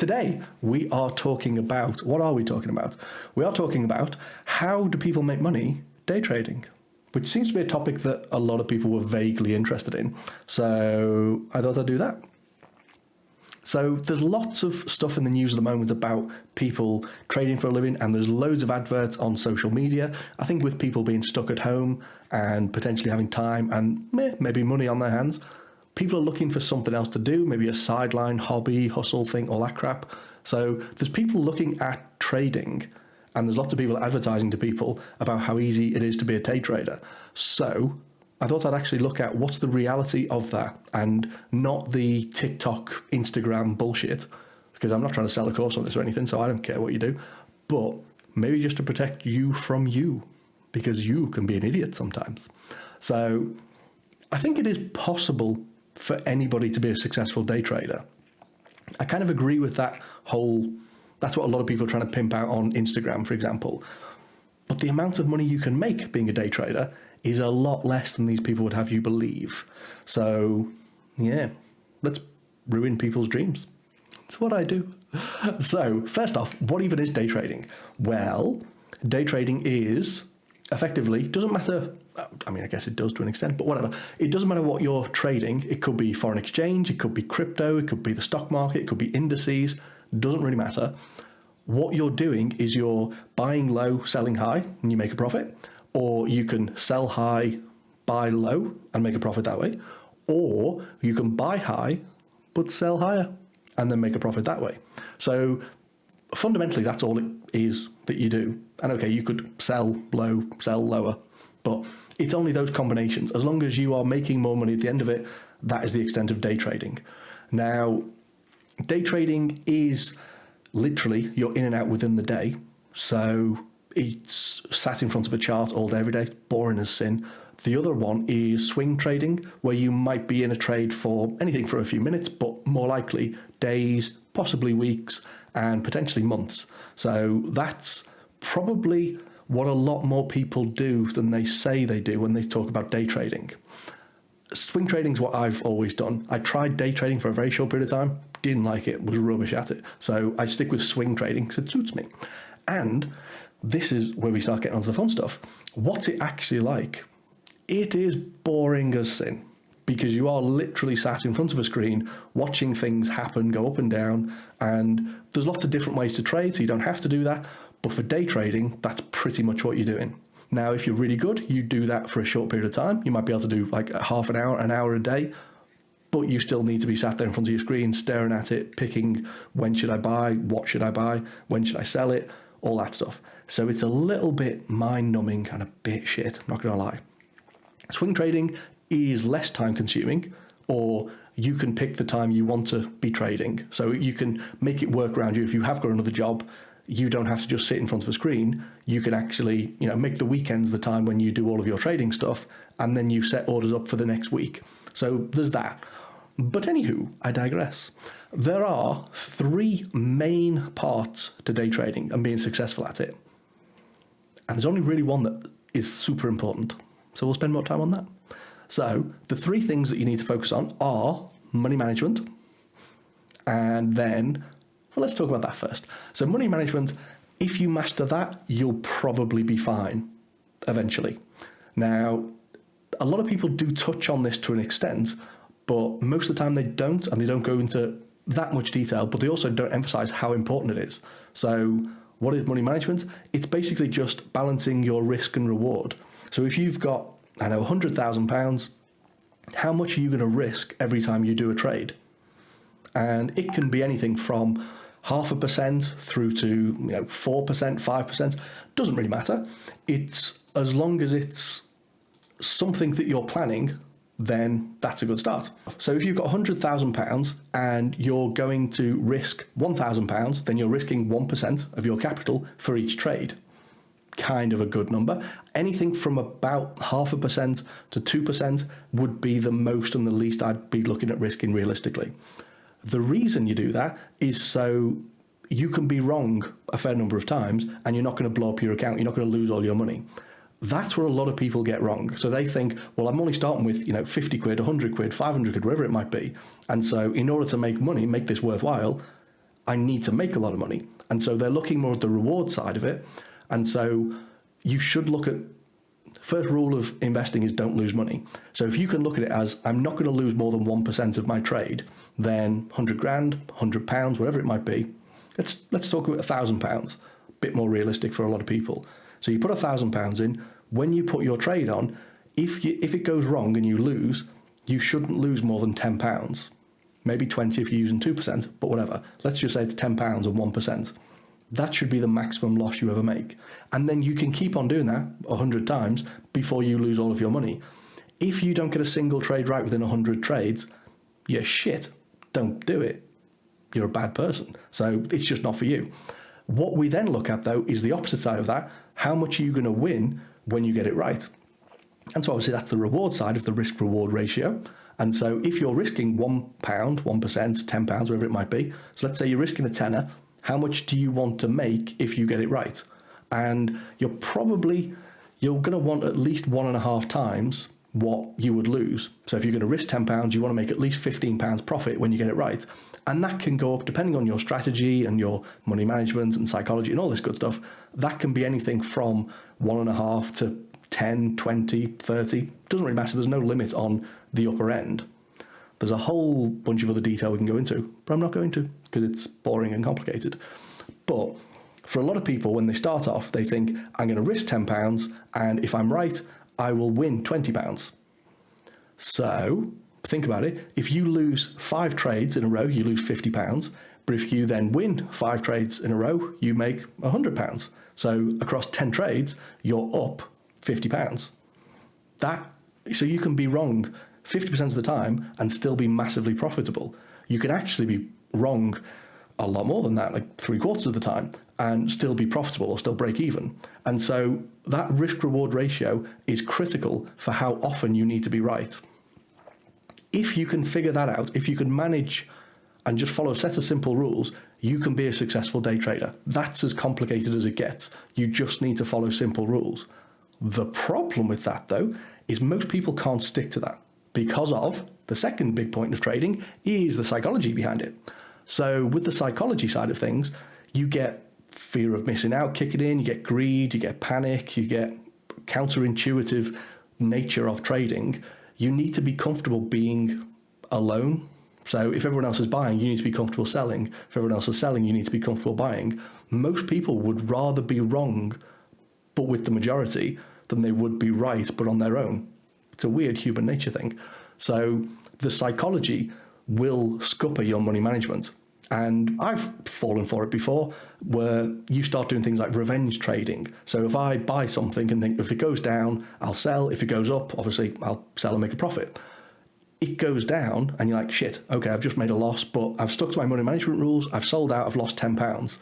Today, we are talking about, what are we talking about? We are talking about how do people make money day trading, which seems to be a topic that a lot of people were vaguely interested in. So I thought I'd do that. So there's lots of stuff in the news at the moment about people trading for a living, and there's loads of adverts on social media. I think with people being stuck at home and potentially having time and maybe money on their hands, people are looking for something else to do, maybe a sideline, hobby, hustle thing, all that crap. So there's people looking at trading, and there's lots of people advertising to people about how easy it is to be a day trader. So I thought I'd actually look at what's the reality of that and not the TikTok, Instagram bullshit, because I'm not trying to sell a course on this or anything, so I don't care what you do, but maybe just to protect you from you, because you can be an idiot sometimes. So I think it is possible for anybody to be a successful day trader. I kind of agree with that whole, that's what a lot of people are trying to pimp out on Instagram, for example. But the amount of money you can make being a day trader is a lot less than these people would have you believe. So, yeah, let's ruin people's dreams. It's what I do. So, first off, what even is day trading? Well, day trading is effectively, doesn't matter, I mean, I guess it does to an extent, but whatever. It doesn't matter what you're trading. It could be foreign exchange, it could be crypto, it could be the stock market, it could be indices, doesn't really matter. What you're doing is you're buying low, selling high, and you make a profit. Or you can sell high, buy low, and make a profit that way. Or you can buy high, but sell higher, and then make a profit that way. So fundamentally, that's all it is that you do. And okay, you could sell low, sell lower, but it's only those combinations. As long as you are making more money at the end of it, that is the extent of day trading. Now, day trading is literally you're in and out within the day. So it's sat in front of a chart all day, every day, boring as sin. The other one is swing trading, where you might be in a trade for anything for a few minutes, but more likely days, possibly weeks, and potentially months. So that's probably what a lot more people do than they say they do when they talk about day trading. Swing trading is what I've always done. I tried day trading for a very short period of time, didn't like it, was rubbish at it. So I stick with swing trading because it suits me. And this is where we start getting onto the fun stuff. What's it actually like? It is boring as sin, because you are literally sat in front of a screen watching things happen, go up and down, and there's lots of different ways to trade, so you don't have to do that. But for day trading, that's pretty much what you're doing. Now, if you're really good, you do that for a short period of time. You might be able to do like half an hour a day, but you still need to be sat there in front of your screen, staring at it, picking when should I buy, what should I buy, when should I sell it, all that stuff. So it's a little bit mind-numbing and a bit shit, I'm not going to lie. Swing trading is less time consuming, or you can pick the time you want to be trading. So you can make it work around you. If you have got another job, you don't have to just sit in front of a screen. You can actually, make the weekends the time when you do all of your trading stuff, and then you set orders up for the next week. So there's that. But anywho, I digress. There are three main parts to day trading and being successful at it. And there's only really one that is super important. So we'll spend more time on that. So the three things that you need to focus on are money management. And then, well, let's talk about that first. So money management, if you master that, you'll probably be fine eventually. Now, a lot of people do touch on this to an extent, but most of the time they don't, and they don't go into that much detail, but they also don't emphasize how important it is. So what is money management? It's basically just balancing your risk and reward. So if you've got, £100,000, how much are you going to risk every time you do a trade? And it can be anything from 0.5% through to 4%, 5%. Doesn't really matter. It's as long as it's something that you're planning, then that's a good start. So if you've got £100,000 and you're going to risk £1,000, then you're risking 1% of your capital for each trade. Kind of a good number. Anything from about 0.5% to 2% would be the most and the least I'd be looking at risking realistically. The reason you do that is so you can be wrong a fair number of times and you're not going to blow up your account. You're not going to lose all your money. That's where a lot of people get wrong. So they think, well, I'm only starting with, 50 quid, 100 quid, 500 quid, whatever it might be. And so in order to make money, make this worthwhile, I need to make a lot of money. And so they're looking more at the reward side of it. And so you should look at, first rule of investing is don't lose money. So if you can look at it as, I'm not going to lose more than 1% of my trade, then 100 grand, £100, whatever it might be. Let's talk about £1,000, a bit more realistic for a lot of people. So you put £1,000 in. When you put your trade on, if it goes wrong and you lose, you shouldn't lose more than £10. Maybe 20 if you're using 2%, but whatever. Let's just say it's £10 and 1%. That should be the maximum loss you ever make. And then you can keep on doing that 100 times before you lose all of your money. If you don't get a single trade right within 100 trades, you're shit. Don't do it. You're a bad person. So it's just not for you. What we then look at, though, is the opposite side of that. How much are you going to win when you get it right? And so obviously that's the reward side of the risk-reward ratio. And so if you're risking £1, 1%, £10, whatever it might be, so let's say you're risking a tenner, how much do you want to make if you get it right? And you're going to want at least 1.5 times what you would lose. So if you're going to risk £10, you want to make at least £15 profit when you get it right. And that can go up, depending on your strategy and your money management and psychology and all this good stuff, that can be anything from 1.5 to 10, 20, 30. Doesn't really matter. There's no limit on the upper end. There's a whole bunch of other detail we can go into, but I'm not going to because it's boring and complicated. But for a lot of people, when they start off, they think, I'm going to risk £10, and if I'm right, I will win £20. So think about it. If you lose 5 trades in a row, you lose £50. But if you then win 5 trades in a row, you make £100. So across 10 trades, you're up £50. So you can be wrong 50% of the time and still be massively profitable. You can actually be wrong a lot more than that, like 3/4 of the time, and still be profitable or still break even. And so that risk-reward ratio is critical for how often you need to be right. If you can figure that out, if you can manage and just follow a set of simple rules, you can be a successful day trader. That's as complicated as it gets. You just need to follow simple rules. The problem with that, though, is most people can't stick to that because of the second big point of trading is the psychology behind it. So with the psychology side of things, you get fear of missing out kicking in, you get greed, you get panic, you get counterintuitive nature of trading. You need to be comfortable being alone. So if everyone else is buying, you need to be comfortable selling. If everyone else is selling, you need to be comfortable buying. Most people would rather be wrong, but with the majority, than they would be right, but on their own. It's a weird human nature thing. So the psychology will scupper your money management. And I've fallen for it before, where you start doing things like revenge trading. So if I buy something and think if it goes down, I'll sell. If it goes up, obviously I'll sell and make a profit. It goes down and you're like, shit, okay, I've just made a loss, but I've stuck to my money management rules. I've sold out, I've lost £10.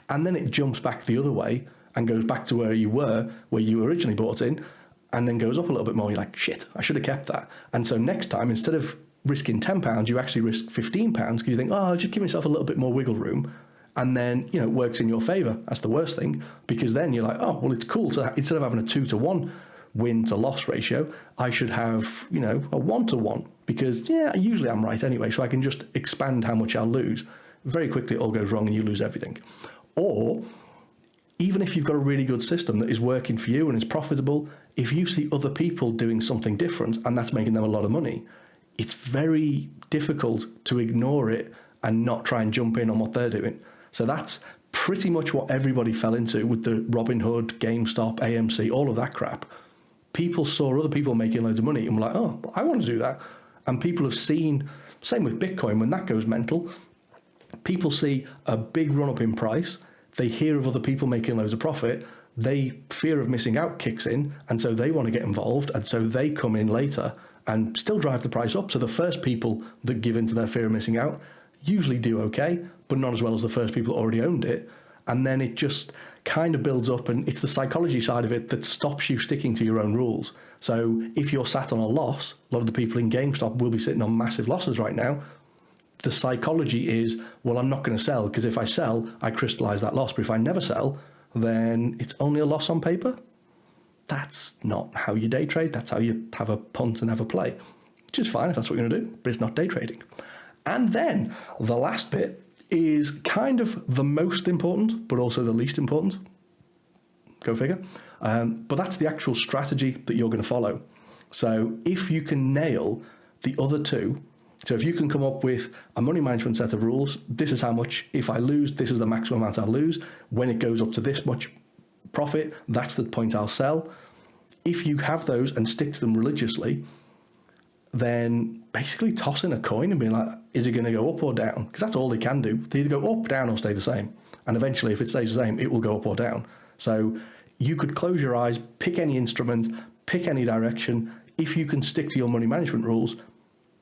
And then it jumps back the other way and goes back to where you were, where you originally bought in, and then goes up a little bit more. You're like, shit, I should have kept that. And so next time, instead of risking £10, you actually risk £15 because you think, oh, I'll just give myself a little bit more wiggle room. And then, it works in your favor. That's the worst thing, because then you're like, oh, well, it's cool. So instead of having a 2-to-1 win to loss ratio, I should have, a 1-to-1 because, usually I'm right anyway. So I can just expand how much I'll lose. Very quickly, it all goes wrong and you lose everything. Or even if you've got a really good system that is working for you and is profitable, if you see other people doing something different and that's making them a lot of money, it's very difficult to ignore it and not try and jump in on what they're doing. So that's pretty much what everybody fell into with the Robinhood, GameStop, AMC, all of that crap. People saw other people making loads of money and were like, oh, I want to do that. And people have seen, same with Bitcoin, when that goes mental, people see a big run up in price. They hear of other people making loads of profit. Fear of missing out kicks in. And so they want to get involved. And so they come in later and still drive the price up. So the first people that give into their fear of missing out usually do okay, but not as well as the first people that already owned it. And then it just kind of builds up, and it's the psychology side of it that stops you sticking to your own rules. So if you're sat on a loss, a lot of the people in GameStop will be sitting on massive losses right now. The psychology is, well, I'm not going to sell because if I sell, I crystallize that loss. But if I never sell, then it's only a loss on paper. That's not how you day trade. That's how you have a punt and have a play, which is fine if that's what you're going to do, but it's not day trading. And then the last bit is kind of the most important, but also the least important. Go figure. But that's the actual strategy that you're going to follow. So if you can nail the other two, so if you can come up with a money management set of rules, this is how much, if I lose, this is the maximum amount I'll lose. When it goes up to this much profit, that's the point I'll sell. If you have those and stick to them religiously, then basically toss in a coin and be like, is it going to go up or down? Because that's all they can do. They either go up, down, or stay the same. And eventually, if it stays the same, it will go up or down. So you could close your eyes, pick any instrument, pick any direction. If you can stick to your money management rules,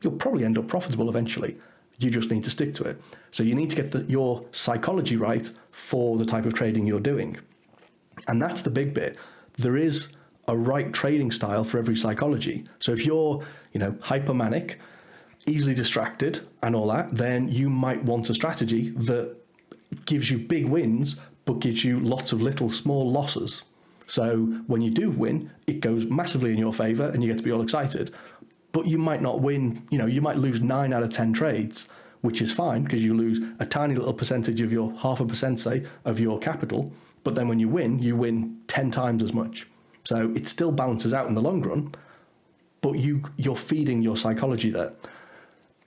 you'll probably end up profitable eventually. You just need to stick to it. So you need to get your psychology right for the type of trading you're doing. And that's the big bit. There is a right trading style for every psychology. So if you're, hypermanic, easily distracted and all that, then you might want a strategy that gives you big wins, but gives you lots of little small losses. So when you do win, it goes massively in your favor and you get to be all excited. But you might not win, you might lose 9 out of 10 trades, which is fine because you lose a tiny little percentage of your 0.5%, say, of your capital. But then when you win 10 times as much. So it still balances out in the long run, but you're feeding your psychology there.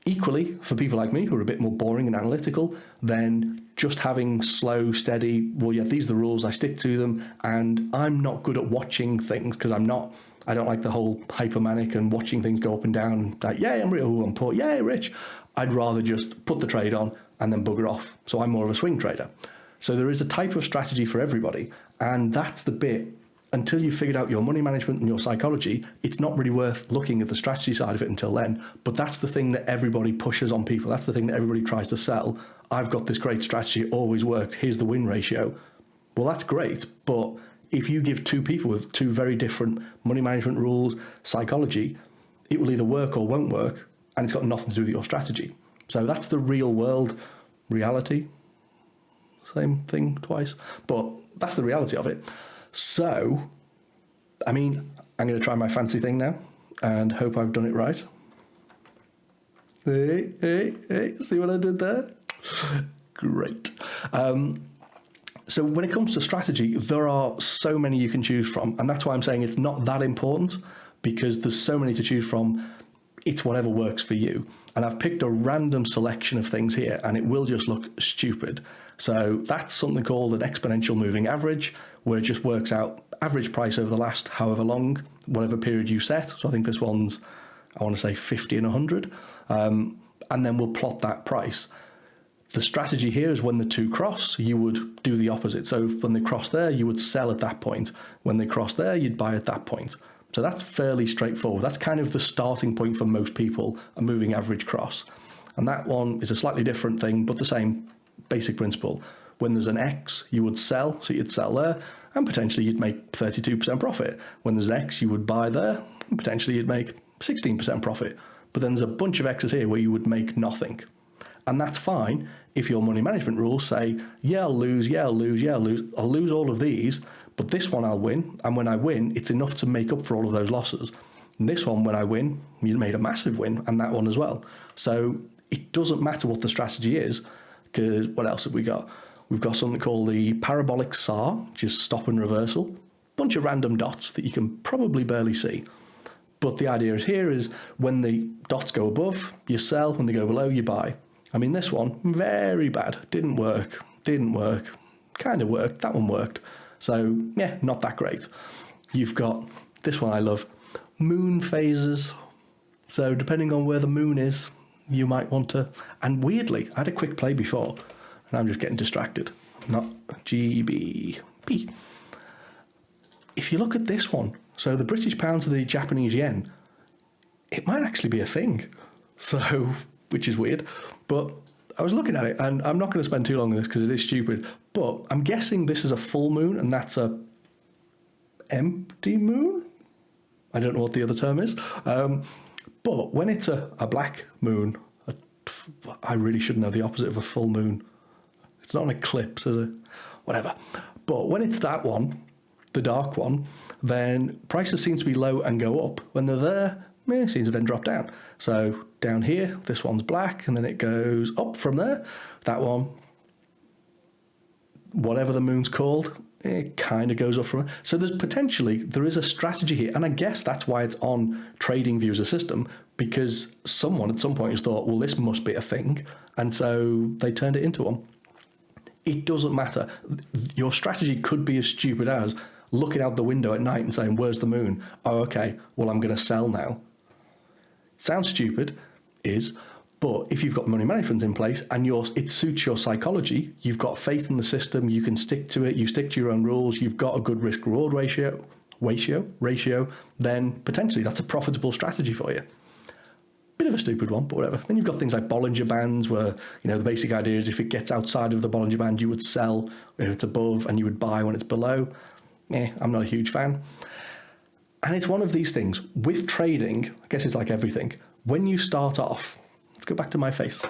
Equally, for people like me who are a bit more boring and analytical, then just having slow, steady, well, yeah, these are the rules, I stick to them, and I'm not good at watching things because I don't like the whole hypermanic and watching things go up and down, like, yay, I'm real, I'm poor, yay, rich. I'd rather just put the trade on and then bugger off. So I'm more of a swing trader. So there is a type of strategy for everybody, and that's the bit. Until you've figured out your money management and your psychology, it's not really worth looking at the strategy side of it until then. But that's the thing that everybody pushes on people. That's the thing that everybody tries to sell. I've got this great strategy, it always worked. Here's the win ratio. Well, that's great. But if you give two people with two very different money management rules, psychology, it will either work or won't work. And it's got nothing to do with your strategy. So that's the real world reality. Same thing twice. But that's the reality of it. So, I'm going to try my fancy thing now and hope I've done it right. Hey, see what I did there? Great. So when it comes to strategy, there are so many you can choose from. And that's why I'm saying it's not that important, because there's so many to choose from. It's whatever works for you. And I've picked a random selection of things here, and it will just look stupid. So that's something called an exponential moving average, where it just works out average price over the last however long, whatever period you set. So I think this one's, I want to say 50 and 100. And then we'll plot that price. The strategy here is when the two cross, you would do the opposite. So when they cross there, you would sell at that point. When they cross there, you'd buy at that point. So that's fairly straightforward. That's kind of the starting point for most people, a moving average cross. And that one is a slightly different thing, but the same basic principle. When there's an X, you would sell, so you'd sell there, and potentially you'd make 32% profit. When there's an X, you would buy there, and potentially you'd make 16% profit. But then there's a bunch of X's here where you would make nothing. And that's fine if your money management rules say, yeah, I'll lose, yeah, I'll lose, yeah, I'll lose. I'll lose all of these, but this one I'll win. And when I win, it's enough to make up for all of those losses. And this one, when I win, you made a massive win, and that one as well. So it doesn't matter what the strategy is, because what else have we got? We've got something called the parabolic SAR, which is stop and reversal. Bunch of random dots that you can probably barely see. But the idea here is when the dots go above, you sell. When they go below, you buy. This one, very bad. Didn't work. Kind of worked. That one worked. So, yeah, not that great. You've got this one I love, moon phases. So depending on where the moon is, you might want to, and weirdly, I had a quick play before, and I'm just getting distracted. Not GBP. If you look at this one, so the British pound to the Japanese yen, it might actually be a thing. So, which is weird. But I was looking at it, and I'm not going to spend too long on this because it is stupid, but I'm guessing this is a full moon, and that's a empty moon? I don't know what the other term is. But when it's a black moon, I really should know the opposite of a full moon. It's not an eclipse, is it? Whatever. But when it's that one, the dark one, then prices seem to be low and go up. When they're there, seems to then drop down. So down here, this one's black, and then it goes up from there. That one, whatever the moon's called, it kind of goes up from there. So there is a strategy here. And I guess that's why it's on TradingView as a system, because someone at some point has thought, well, this must be a thing. And so they turned it into one. It doesn't matter. Your strategy could be as stupid as looking out the window at night and saying, where's the moon? Oh, okay, well, I'm going to sell now. Sounds stupid, but if you've got money management in place and it suits your psychology, you've got faith in the system, you can stick to it, you stick to your own rules, you've got a good risk-reward ratio, then potentially that's a profitable strategy for you. Bit of a stupid one, but whatever. Then you've got things like Bollinger Bands, where the basic idea is if it gets outside of the Bollinger Band, you would sell if it's above and you would buy when it's below. I'm not a huge fan. And it's one of these things. With trading, I guess it's like everything. When you start off, let's go back to my face.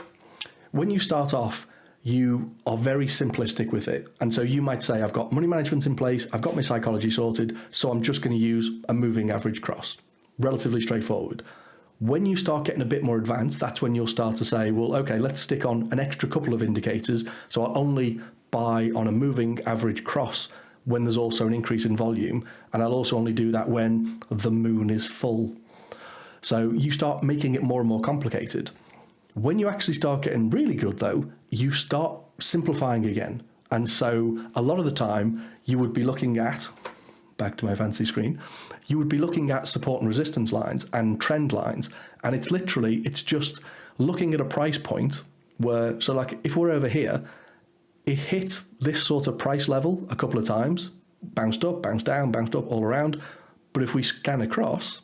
When you start off, you are very simplistic with it. And so you might say, I've got money management in place, I've got my psychology sorted, so I'm just going to use a moving average cross. Relatively straightforward. When you start getting a bit more advanced, that's when you'll start to say, well, okay, let's stick on an extra couple of indicators. So I'll only buy on a moving average cross when there's also an increase in volume. And I'll also only do that when the moon is full. So you start making it more and more complicated. When you actually start getting really good, though, you start simplifying again. And so a lot of the time you would be looking at, back to my fancy screen, you would be looking at support and resistance lines and trend lines. And it's just looking at a price point where, so like if we're over here, it hit this sort of price level a couple of times, bounced up, bounced down, bounced up, all around. But if we scan across,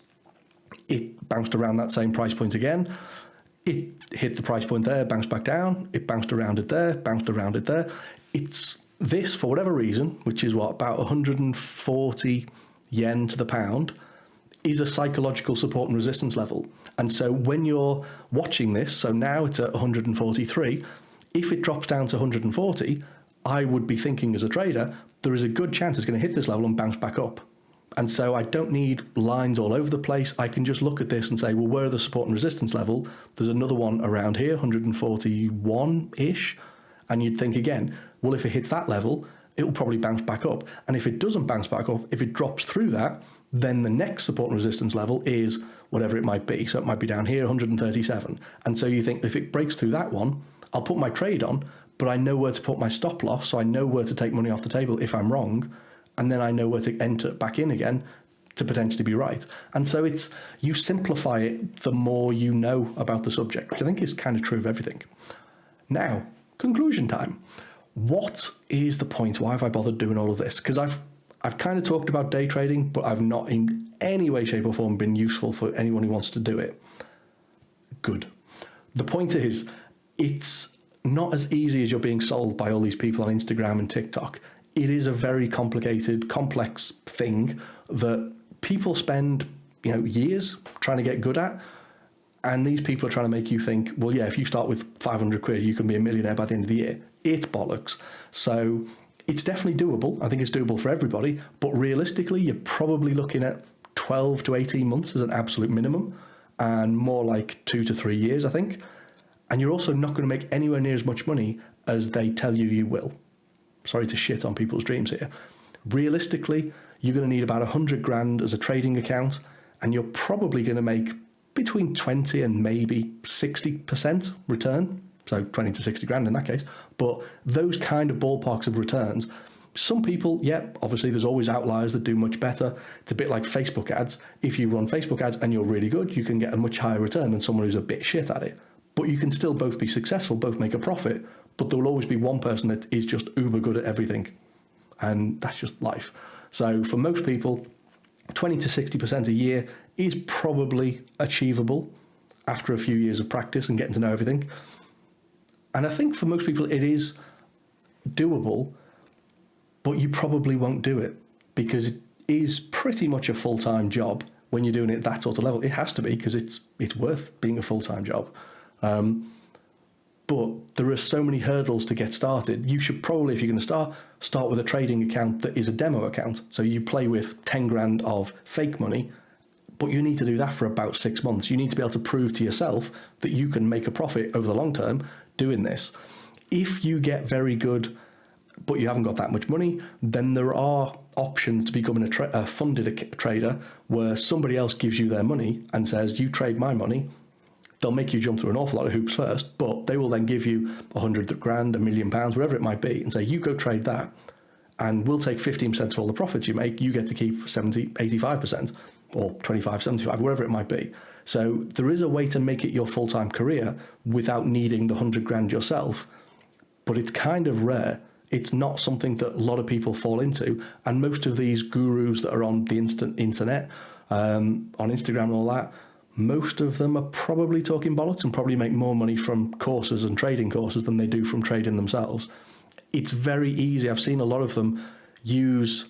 it bounced around that same price point again. It hit the price point there, bounced back down. It bounced around it there, bounced around it there. It's this, for whatever reason, which is about 140 yen to the pound, is a psychological support and resistance level. And so when you're watching this, so now it's at 143, if it drops down to 140, I would be thinking as a trader, there is a good chance it's going to hit this level and bounce back up. And so I don't need lines all over the place. I can just look at this and say, well, where are the support and resistance level? There's another one around here, 141-ish. And you'd think again, well, if it hits that level, it will probably bounce back up. And if it doesn't bounce back up, if it drops through that, then the next support and resistance level is whatever it might be. So it might be down here, 137. And so you think if it breaks through that one, I'll put my trade on, but I know where to put my stop loss. So I know where to take money off the table if I'm wrong. And then I know where to enter back in again to potentially be right. And so you simplify it the more you know about the subject, which I think is kind of true of everything. Now, conclusion time. What is the point? Why have I bothered doing all of this? Because I've kind of talked about day trading, but I've not in any way, shape or form been useful for anyone who wants to do it. Good. The point is, it's not as easy as you're being sold by all these people on Instagram and TikTok. It is a very complicated, complex thing that people spend, years trying to get good at. And these people are trying to make you think, well, yeah, if you start with 500 quid, you can be a millionaire by the end of the year. It's bollocks. So it's definitely doable. I think it's doable for everybody. But realistically, you're probably looking at 12 to 18 months as an absolute minimum, and more like 2 to 3 years, I think. And you're also not going to make anywhere near as much money as they tell you will. Sorry to shit on people's dreams here. Realistically, you're going to need about 100 grand as a trading account, and you're probably going to make between 20 and maybe 60% return. So 20 to 60 grand in that case. But those kind of ballparks of returns, some people, obviously there's always outliers that do much better. It's a bit like Facebook ads. If you run Facebook ads and you're really good, you can get a much higher return than someone who's a bit shit at it. But you can still both be successful, both make a profit, but there will always be one person that is just uber good at everything. And that's just life. So for most people, 20 to 60% a year is probably achievable after a few years of practice and getting to know everything. And I think for most people it is doable, but you probably won't do it because it is pretty much a full-time job when you're doing it at that sort of level. It has to be because it's worth being a full-time job. But there are so many hurdles to get started. You should probably, if you're going to start with a trading account that is a demo account. So you play with 10 grand of fake money, But you need to do that for about 6 months. You need to be able to prove to yourself that you can make a profit over the long term doing this. If you get very good, but you haven't got that much money, then there are options to becoming a funded trader where somebody else gives you their money and says, you trade my money. They'll make you jump through an awful lot of hoops first, but they will then give you 100 grand, £1 million, whatever it might be, and say, you go trade that, and we'll take 15% of all the profits you make. You get to keep 70, 85%, or 25, 75, whatever it might be. So there is a way to make it your full-time career without needing the 100 grand yourself, but it's kind of rare. It's not something that a lot of people fall into, and most of these gurus that are on the internet, on Instagram and all that, most of them are probably talking bollocks and probably make more money from courses and trading courses than they do from trading themselves. It's very easy. I've seen a lot of them use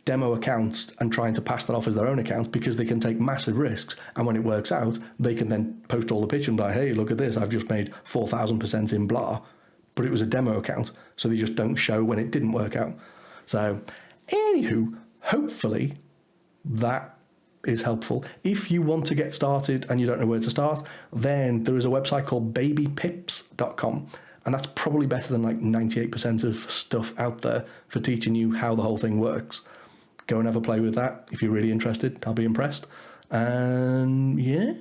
demo accounts and trying to pass that off as their own accounts because they can take massive risks. And when it works out, they can then post all the pictures and be like, hey, look at this. I've just made 4,000% in blah. But it was a demo account. So they just don't show when it didn't work out. So anywho, hopefully that is helpful. If you want to get started and you don't know where to start, then there is a website called babypips.com. And that's probably better than like 98% of stuff out there for teaching you how the whole thing works. Go and have a play with that. If you're really interested, I'll be impressed. And yeah,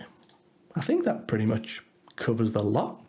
I think that pretty much covers the lot.